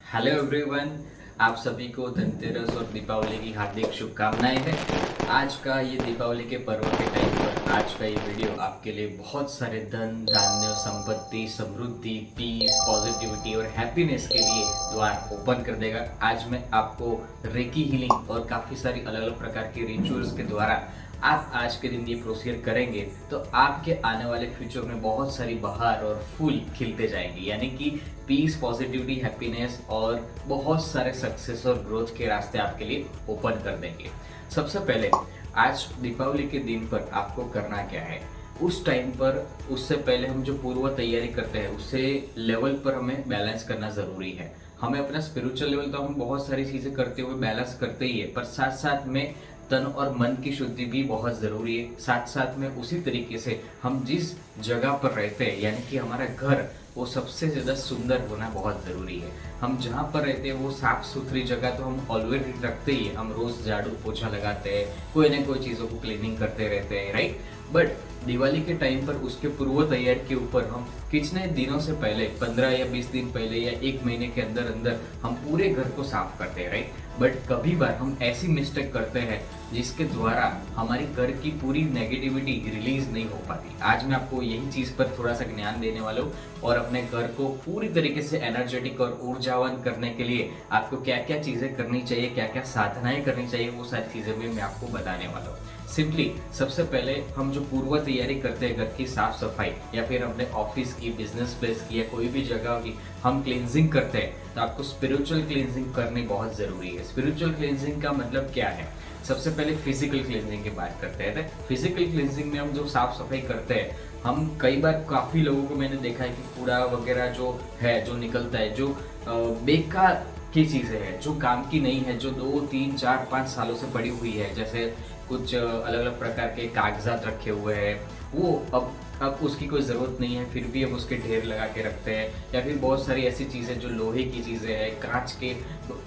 Hello everyone, आप सभी को धनतेरस और दीपावली की हार्दिक शुभकामनाएं हैं। आज का ये दीपावली के पर्व के टाइम पर आज का ये वीडियो आपके लिए बहुत सारे धन धान्य संपत्ति समृद्धि पीस पॉजिटिविटी और हैप्पीनेस के लिए द्वार ओपन कर देगा। आज मैं आपको रेकी हीलिंग और काफ़ी सारी अलग अलग प्रकार के रिचुअल्स के द्वारा आप आज के दिन ये प्रोसीजर करेंगे तो आपके आने वाले फ्यूचर में बहुत सारी बहार और फूल खिलते जाएंगी, यानी कि पीस पॉजिटिविटी हैप्पीनेस और बहुत सारे सक्सेस और ग्रोथ के रास्ते आपके लिए ओपन कर देंगे। सबसे पहले आज दीपावली के दिन पर आपको करना क्या है, उस टाइम पर उससे पहले हम जो पूर्व तैयारी करते हैं उससे लेवल पर हमें बैलेंस करना ज़रूरी है। हमें अपना स्पिरिचुअल लेवल तो हम बहुत सारी चीज़ें करते हुए बैलेंस करते ही है, पर साथ साथ में तन और मन की शुद्धि भी बहुत ज़रूरी है। साथ साथ में उसी तरीके से हम जिस जगह पर रहते हैं यानी कि हमारा घर वो सबसे ज़्यादा सुंदर होना बहुत ज़रूरी है। हम जहाँ पर रहते हैं वो साफ सुथरी जगह तो हम ऑलवेज रखते ही है, हम रोज़ झाड़ू पोछा लगाते हैं, कोई ना कोई चीज़ों को क्लीनिंग करते रहते हैं, राइट। बट दिवाली के टाइम पर उसके पूर्व तैयारी के ऊपर हम कितने दिनों से पहले 15 या 20 दिन पहले या एक महीने के अंदर अंदर हम पूरे घर को साफ करते हैं, राइट। बट कभी बार हम ऐसी मिस्टेक करते हैं जिसके द्वारा हमारी घर की पूरी नेगेटिविटी रिलीज नहीं हो पाती। आज मैं आपको यही चीज़ पर थोड़ा सा ज्ञान देने वाला हूँ और अपने घर को पूरी तरीके से एनर्जेटिक और ऊर्जावान करने के लिए आपको क्या क्या चीज़ें करनी चाहिए, क्या क्या साधनाएं करनी चाहिए, वो सारी चीज़ें भी मैं आपको बताने वाला हूँ। सिंपली सबसे पहले हम जो पूर्व तैयारी करते हैं घर की साफ सफाई या फिर अपने ऑफिस की, बिजनेस प्लेस की या कोई भी जगह की हम क्लींजिंग करते हैं तो आपको स्पिरिचुअल क्लींजिंग करनी बहुत ज़रूरी है। स्पिरिचुअल क्लींजिंग का मतलब क्या है? सबसे पहले फिजिकल क्लींजिंग की बात करते हैं। फिजिकल क्लींजिंग में हम जो साफ सफाई करते हैं, हम कई बार काफ़ी लोगों को मैंने देखा है कि कूड़ा वगैरह जो है जो निकलता है, जो बेकार की चीज़ें हैं, जो काम की नहीं है, जो 2 3 4 5 सालों से पड़ी हुई है, जैसे कुछ अलग अलग प्रकार के कागजात रखे हुए हैं, वो अब उसकी कोई ज़रूरत नहीं है फिर भी हम उसके ढेर लगा के रखते हैं। या फिर बहुत सारी ऐसी चीज़ें जो लोहे की चीज़ें हैं, कांच के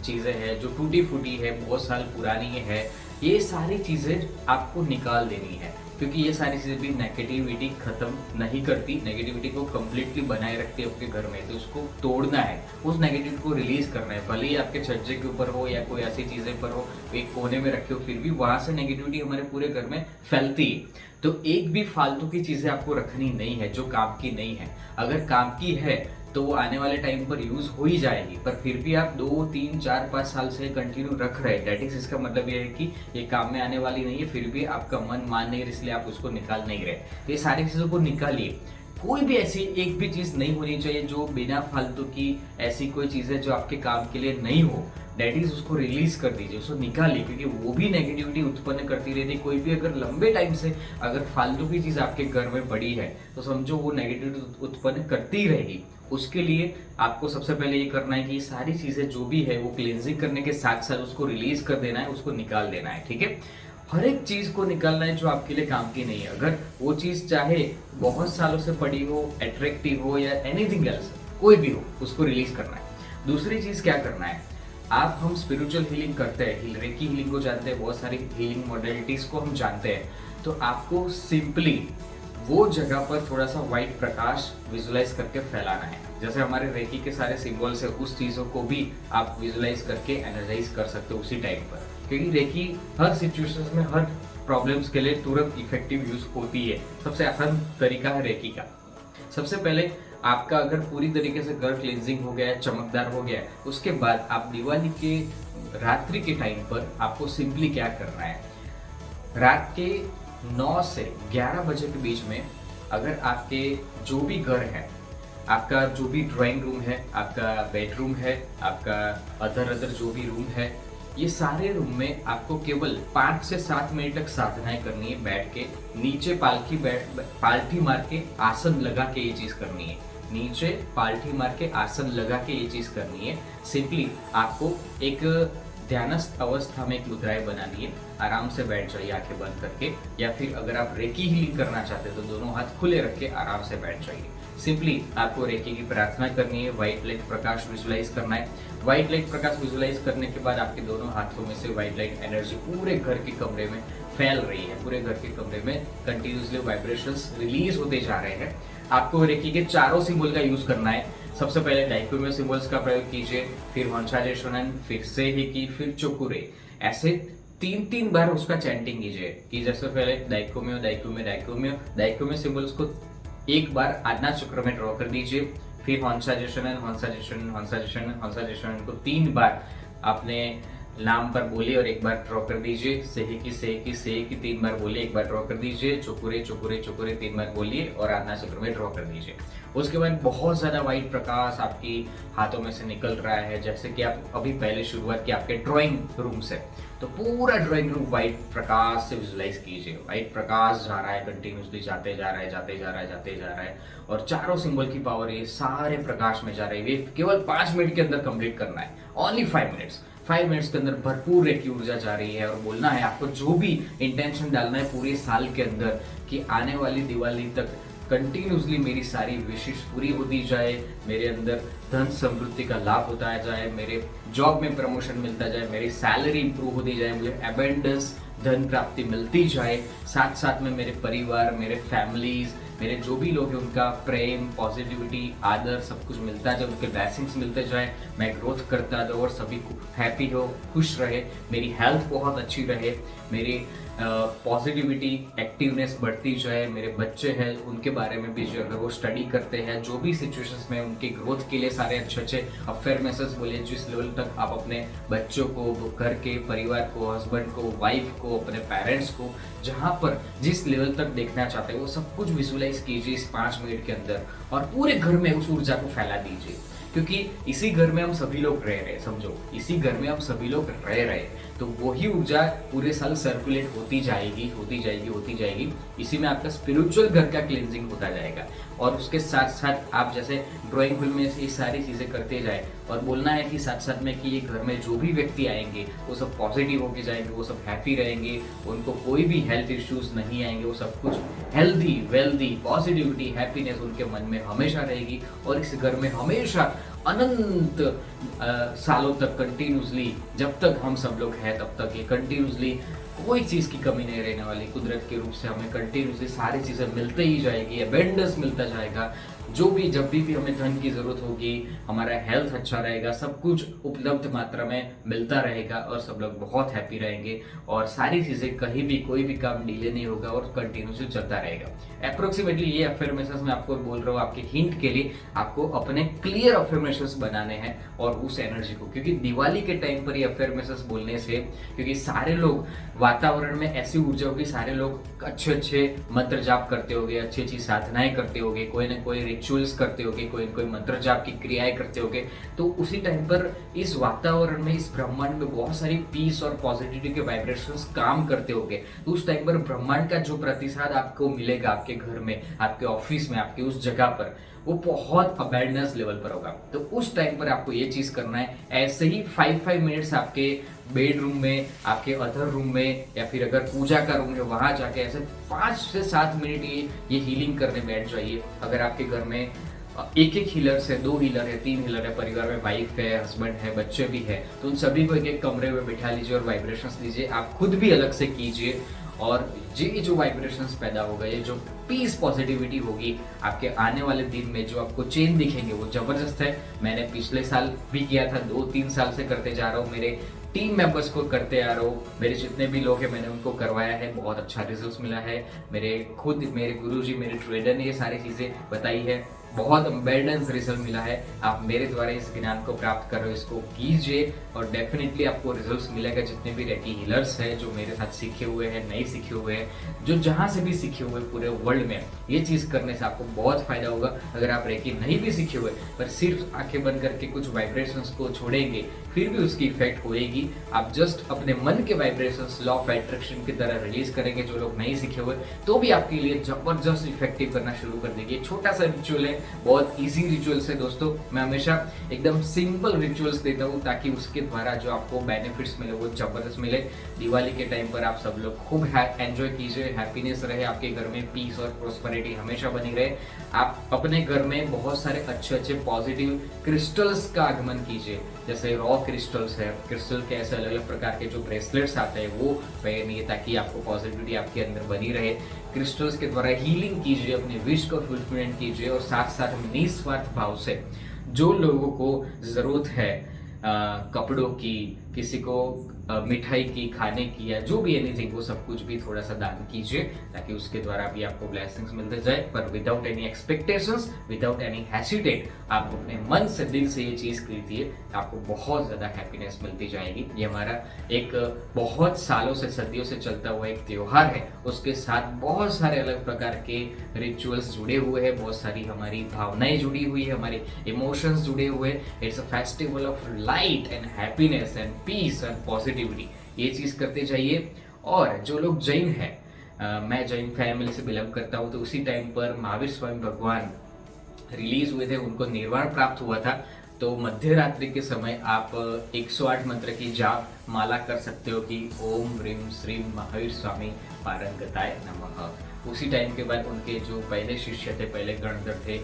चीज़ें हैं जो टूटी फूटी है, बहुत साल पुरानी है, ये सारी चीज़ें आपको निकाल देनी है, क्योंकि ये सारी चीज़ें भी नेगेटिविटी ख़त्म नहीं करती, नेगेटिविटी को कम्प्लीटली बनाए रखती है आपके घर में। तो उसको तोड़ना है, उस नेगेटिविटी को रिलीज करना है, भले ही आपके छज्जे के ऊपर हो या कोई ऐसी चीज़ें पर हो, एक कोने में रखे हो, फिर भी वहाँ से नेगेटिविटी हमारे पूरे घर में फैलती है। तो एक भी फालतू की चीज़ें आपको रखनी नहीं है जो काम की नहीं है। अगर काम की है तो वो आने वाले टाइम पर यूज हो ही जाएगी, पर फिर भी आप 2 3 4 5 साल से कंटिन्यू रख रहे हैं, दैट इज इसका मतलब ये है कि ये काम में आने वाली नहीं है, फिर भी आपका मन मान नहीं रहा, इसलिए आप उसको निकाल नहीं रहे। तो ये सारी चीज़ों को निकालिए। कोई भी ऐसी एक भी चीज़ नहीं होनी चाहिए जो बिना फालतू की, ऐसी कोई चीज़ है जो आपके काम के लिए नहीं हो, डेट इज उसको रिलीज कर दीजिए, उसको निकालिए, क्योंकि वो भी नेगेटिविटी उत्पन्न करती रहती है। कोई भी अगर लंबे टाइम से अगर फालतू की चीज़ आपके घर में पड़ी है तो समझो वो नेगेटिविटी उत्पन्न करती रहेगी। उसके लिए आपको सबसे पहले ये करना है कि ये सारी चीज़ें जो भी है वो क्लींजिंग करने के साथ साथ उसको रिलीज कर देना है, उसको निकाल देना है, ठीक है। हर एक चीज को निकालना है जो आपके लिए काम की नहीं है। अगर वो चीज चाहे बहुत सालों से पड़ी हो, अट्रैक्टिव हो या एनीथिंग एल्स, कोई भी हो, उसको रिलीज करना है। दूसरी चीज क्या करना है, आप हम स्पिरिचुअल हीलिंग करते हैं, रेकी हीलिंग को जानते हैं, बहुत सारी हीलिंग मॉडलिटीज को हम जानते हैं, तो आपको सिंपली वो जगह पर थोड़ा सा व्हाइट प्रकाश विजुलाइज करके फैलाना है। जैसे हमारे रेकी के सारे सिंबल्स है, उस चीज़ों को भी आप विजुलाइज करके एनर्जाइज कर सकते हो उसी टाइम पर, क्योंकि रेकी हर सिचुएशंस में, हर प्रॉब्लम्स के लिए तुरंत इफेक्टिव यूज होती है। सबसे आसान तरीका है रेकी का। सबसे पहले आपका अगर पूरी तरीके से घर क्लींजिंग हो गया है, चमकदार हो गया है, उसके बाद आप दिवाली के रात्रि के टाइम पर आपको सिंपली क्या करना है, रात के 9 से 11 बजे के बीच में अगर आपके जो भी घर है, आपका जो भी ड्राइंग रूम है, आपका बेडरूम है, आपका अदर जो भी रूम है, ये सारे रूम में आपको केवल 5 से 7 मिनट तक साधनाएं करनी है। बैठ के नीचे पालथी मार के आसन लगा के ये चीज़ करनी है। नीचे पालथी मार के आसन लगा के ये चीज़ करनी है। सिंपली आपको एक ध्यानस्थ अवस्था में एक मुद्राएं बनानी है। आराम से बैठ जाइए आंखें बंद करके, या फिर अगर आप रेकी हीलिंग करना चाहते हैं तो दोनों हाथ खुले रख के आराम से बैठ जाइए। सिंपली आपको रेकी की प्रार्थना करनी है, व्हाइट लाइट प्रकाश विजुलाइज करना है। व्हाइट लाइट प्रकाश विजुलाइज करने के बाद आपके दोनों हाथों में से व्हाइट लाइट एनर्जी पूरे घर के कमरे में फैल रही है, पूरे घर के कमरे में कंटिन्यूसली वाइब्रेशंस रिलीज होते जा रहे हैं। आपको रेकी के चारों सिंबल का यूज करना है। सबसे पहले डाइकोटोमियो सिंबल्स का प्रयोग कीजिए, फिर वंशाजे शोनन, फिर से ही की, फिर चोकुरे, ऐसे 3-3 बार उसका चैंटिंग कीजिए कि जैसे पहले डाइकोटोमियो डाइकोटोमियो डाइकोटोमियो डाइकोटोमियो सिंबल्स को एक बार आज्ञा चक्र में ड्रॉ कर दीजिए, फिर वंशाजे शोनन वंशाजे शोनन वंशाजे शोनन वंशाजे शोनन को 3 बार अपने नाम पर बोलिए और एक बार ड्रॉ कर दीजिए, सेही की 3 बार बोलिए, एक बार ड्रॉ कर दीजिए, चुकुरे चुकुरे चुकुरे 3 बार बोलिए और आज्ञा चक्र में ड्रॉ कर दीजिए। उसके बाद बहुत ज्यादा व्हाइट प्रकाश आपकी हाथों में से निकल रहा है, जैसे कि आप अभी पहले शुरुआत की आपके ड्राइंग रूम से, तो पूरा ड्राइंग रूम व्हाइट प्रकाश से विजुलाइज कीजिए। व्हाइट प्रकाश जा रहा है, कंटिन्यूसली जाते जा रहा है, जाते जा रहा है, जाते जा रहा है, और चारों सिंबल की पावर ये सारे प्रकाश में जा रही है। ये केवल 5 मिनट के अंदर कंप्लीट करना है, ओनली 5 मिनट्स। 5 मिनट्स के अंदर भरपूर एक ऊर्जा जा रही है और बोलना है आपको, जो भी इंटेंशन डालना है पूरे साल के अंदर कि आने वाली दिवाली तक कंटिन्यूसली मेरी सारी विशेष पूरी होती जाए, मेरे अंदर धन समृद्धि का लाभ होता जाए, मेरे जॉब में प्रमोशन मिलता जाए, मेरी सैलरी इंप्रूव होती जाए, मुझे अबेंडेंस धन प्राप्ति मिलती जाए, साथ साथ में मेरे परिवार, मेरे फैमिलीज, मेरे जो भी लोग हैं उनका प्रेम, पॉजिटिविटी, आदर सब कुछ मिलता जाए, उनके ब्लेसिंग्स मिलते जाए, मैं ग्रोथ करता जाऊँ और सभी हैप्पी हो, खुश रहे, मेरी हेल्थ बहुत अच्छी रहे, मेरी पॉजिटिविटी एक्टिवनेस बढ़ती जाए, मेरे बच्चे हैं उनके बारे में भी जो अगर वो स्टडी करते हैं जो भी सिचुएशंस में उनके ग्रोथ के लिए सारे अच्छे अच्छे अफर्मेशंस बोलिए, जिस लेवल तक आप अपने बच्चों को, घर के परिवार को, हस्बैंड को, वाइफ को, अपने पेरेंट्स को, जहाँ पर जिस लेवल तक देखना चाहते हैं वो सब कुछ विजुलाइज कीजिए इस 5 मिनट के अंदर और पूरे घर में उस ऊर्जा को फैला दीजिए, क्योंकि इसी घर में हम सभी लोग रह रहे, समझो इसी घर में हम सभी लोग रह रहे, तो वही ऊर्जा पूरे साल सर्कुलेट होती जाएगी होती जाएगी होती जाएगी। इसी में आपका स्पिरिचुअल घर का क्लींजिंग होता जाएगा और उसके साथ साथ आप जैसे ड्राइंग रूम में ये सारी चीजें करते जाए और बोलना है कि साथ साथ में कि ये घर में जो भी व्यक्ति आएंगे वो सब पॉजिटिव होके जाएंगे, वो सब हैप्पी रहेंगे, उनको कोई भी हेल्थ इश्यूज नहीं आएंगे, वो सब कुछ हेल्दी वेल्दी पॉजिटिविटी हैप्पीनेस उनके मन में हमेशा रहेगी और इस घर में हमेशा अनंत सालों तक कंटिन्यूसली, जब तक हम सब लोग हैं तब तक ये कंटिन्यूसली कोई चीज की कमी नहीं रहने वाली। कुदरत के रूप से हमें कंटिन्यूसली सारी चीजें मिलते ही जाएगी, अबेंडेंस मिलता जाएगा, जो भी जब भी हमें धन की जरूरत होगी, हमारा हेल्थ अच्छा रहेगा, सब कुछ उपलब्ध मात्रा में मिलता रहेगा और सब लोग बहुत हैप्पी रहेंगे और सारी चीजें कहीं भी कोई भी काम डिले नहीं होगा और कंटिन्यूसली चलता रहेगा। अप्रोक्सीमेटली ये अफर्मेशंस मैं आपको बोल रहा हूँ आपके हिंट के लिए, आपको अपने क्लियर अफर्मेशंस बनाने हैं और उस एनर्जी को, क्योंकि दिवाली के टाइम पर ये अफर्मेशंस बोलने से, क्योंकि सारे लोग वातावरण में ऐसी ऊर्जा होगी, सारे लोग अच्छे अच्छे मंत्र जाप करते होंगे, अच्छी अच्छी साधनाएं करते होंगे, कोई ना कोई रिचुअल्स करते होंगे, कोई ना कोई मंत्र जाप की क्रियाएं करते होंगे, तो उसी टाइम पर इस वातावरण में, इस ब्रह्मांड में बहुत सारी पीस और पॉजिटिविटी के वाइब्रेशंस काम करते होंगे, तो उस टाइम पर ब्रह्मांड का जो प्रतिसाद आपको मिलेगा आपके घर में, आपके ऑफिस में, आपके उस जगह पर, वो बहुत अबेंडेंस लेवल पर होगा। तो उस टाइम पर आपको ये चीज करना है, ऐसे ही 5 मिनट्स आपके बेडरूम में, आपके अदर रूम में, या फिर अगर पूजा का रूम है वहां जाके ऐसे 5 से 7 मिनट ये हीलिंग करने बैठ जाइए। अगर आपके घर में एक हीलर है, 2 हीलर है, 3 हीलर है, परिवार में वाइफ है, हस्बैंड है, बच्चे भी है, तो उन सभी को एक कमरे में बिठा लीजिए और वाइब्रेशंस दीजिए, आप खुद भी अलग से कीजिए और ये जो वाइब्रेशंस पैदा होगा, ये जो पीस पॉजिटिविटी होगी आपके आने वाले दिन में, जो आपको चेंज दिखेंगे वो जबरदस्त है। मैंने पिछले साल भी किया था, 2-3 साल से करते जा रहा हूँ, मेरे टीम मेंबर्स को करते आ रहा हूँ, मेरे जितने भी लोग हैं मैंने उनको करवाया है, बहुत अच्छा रिजल्ट मिला है। मेरे गुरुजी, मेरे ट्रेडर ने ये सारी चीजें बताई है, बहुत अबेंडेंस रिजल्ट मिला है। आप मेरे द्वारा इस ज्ञान को प्राप्त कर रहे हो, इसको कीजिए और डेफिनेटली आपको रिजल्ट्स मिलेगा। जितने भी रेकी हीलर्स हैं जो मेरे साथ सीखे हुए हैं, नहीं सीखे हुए हैं, जो जहां से भी सीखे हुए पूरे वर्ल्ड में, ये चीज करने से आपको बहुत फायदा होगा। अगर आप रेकी नहीं भी सीखे हुए पर सिर्फ आंखें बंद करके कुछ वाइब्रेशंस को छोड़ेंगे, फिर भी उसकी इफेक्ट होएगी। आप जस्ट अपने मन के वाइब्रेशंस लॉ ऑफ अट्रैक्शन की तरह रिलीज करेंगे, जो लोग नहीं सीखे हुए, तो भी आपके लिए जबरदस्त इफेक्टिव करना शुरू कर देंगे। छोटा सा रिचुअल है, बहुत इजी रिचुअल्स है दोस्तों। मैं हमेशा एकदम सिंपल रिचुअल्स देता हूँ ताकि उसके द्वारा जो आपको बेनिफिट्स मिले वो जबरदस्त मिले। दिवाली के टाइम पर आप सब लोग खूब एंजॉय कीजिए, हैप्पीनेस रहे आपके घर में, पीस और प्रोस्पेरिटी हमेशा बनी रहे। आप अपने घर में बहुत सारे अच्छे अच्छे पॉजिटिव क्रिस्टल्स का आगमन कीजिए, जैसे रॉ क्रिस्टल्स है, क्रिस्टल के ऐसे अलग अलग प्रकार के जो ब्रेसलेट्स आते हैं वो पहनिए ताकि आपको पॉजिटिविटी आपके अंदर बनी रहे। क्रिस्टल्स के द्वारा हीलिंग कीजिए, अपने विश को फुलफिलमेंट कीजिए और साथ साथ निस्वार्थ भाव से जो लोगों को ज़रूरत है कपड़ों की, किसी को मिठाई की, खाने की, या जो भी एनीथिंग, वो सब कुछ भी थोड़ा सा दान कीजिए, ताकि उसके द्वारा भी आपको ब्लेसिंग्स मिलते जाए, पर without any expectations, without any hesitate. आप अपने मन से, दिल से ये चीज़ कीजिए, आपको बहुत ज़्यादा हैप्पीनेस मिलती जाएगी। ये हमारा एक बहुत सालों से, सदियों से चलता हुआ एक त्योहार है। उसके साथ बहुत सारे अलग प्रकार के रिचुअल्स जुड़े हुए हैं, बहुत सारी हमारी भावनाएं जुड़ी हुई है, हमारे इमोशंस जुड़े हुए हैं। It's a festival of light and happiness and peace and positivity. ये चीज़ करते जाइए। और जो लोग जैन हैं, मैं जैन फैमिली से बिलोंग करता हूँ, तो उसी टाइम पर महावीर स्वामी भगवान रिलीज हुए थे, उनको निर्वाण प्राप्त हुआ था। तो मध्य रात्रि के समय आप 108 मंत्र की जाप माला कर सकते हो कि ओम ह्रीम श्रीम महावीर स्वामी पारंगताय नमः। उसी टाइम के बाद उनके जो पहले शिष्य थे, पहले गणधर थे,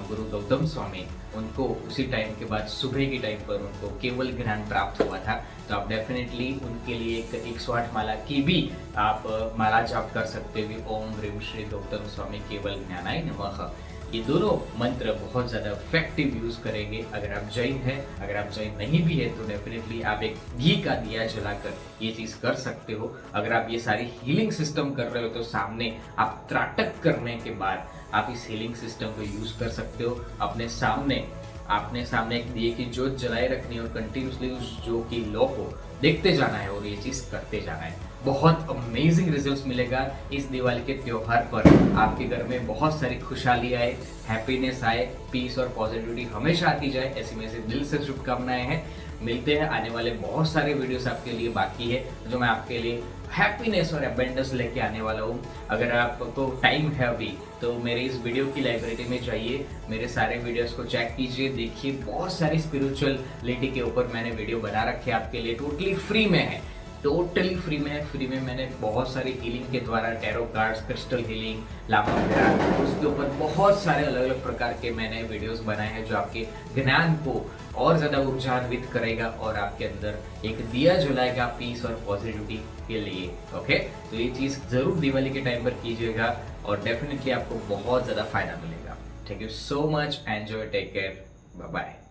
गुरु गौतम स्वामी, उनको उसी टाइम के बाद सुबह के टाइम पर उनको केवल ज्ञान प्राप्त हुआ था। तो आप डेफिनेटली उनके लिए एक 108 माला की भी आप माला जाप कर सकते हो, ओम ह्रीम श्री गौतम स्वामी केवल ज्ञानाय नमः। ये दोनों मंत्र बहुत ज़्यादा इफेक्टिव यूज करेंगे अगर आप जैन हैं। अगर आप जैन नहीं भी है तो डेफिनेटली आप एक घी का दिया जलाकर ये चीज़ कर सकते हो। अगर आप ये सारी हीलिंग सिस्टम कर रहे हो तो सामने आप त्राटक करने के बाद आप इस हीलिंग सिस्टम को यूज कर सकते हो। अपने सामने एक दिए की जोत जलाए रखनी है और कंटिन्यूसली उस जो की लो को देखते जाना है और ये चीज़ करते जाना है। बहुत अमेजिंग रिजल्ट्स मिलेगा इस दिवाली के त्योहार पर। आपके घर में बहुत सारी खुशहाली आए, हैप्पीनेस आए, पीस और पॉजिटिविटी हमेशा आती जाए, ऐसी मेरे से दिल से शुभकामनाएं हैं। मिलते हैं, आने वाले बहुत सारे वीडियोस आपके लिए बाकी है, जो मैं आपके लिए हैप्पीनेस और एबेंडेंस लेके आने वाला हूँ। अगर आपको टाइम है अभी तो मेरे इस वीडियो की लाइब्रेरी में जाइए, मेरे सारे वीडियोस को चेक कीजिए, देखिए। बहुत सारी स्पिरिचुअलिटी के ऊपर मैंने वीडियो बना रखे हैं आपके लिए, टोटली फ्री में है, टोटली फ्री में। फ्री में मैंने बहुत सारी हीलिंग के द्वारा, टैरो कार्ड्स, क्रिस्टल हीलिंग, लामा ग्राफ, उसके ऊपर बहुत सारे अलग अलग प्रकार के मैंने वीडियोस बनाए हैं, जो आपके ज्ञान को और ज़्यादा ऊर्जान्वित करेगा और आपके अंदर एक दिया जलाएगा पीस और पॉजिटिविटी के लिए। ओके, तो ये चीज़ ज़रूर दिवाली के टाइम पर कीजिएगा और डेफिनेटली आपको बहुत ज़्यादा फायदा मिलेगा। Thank you so much, enjoy, take care, bye bye.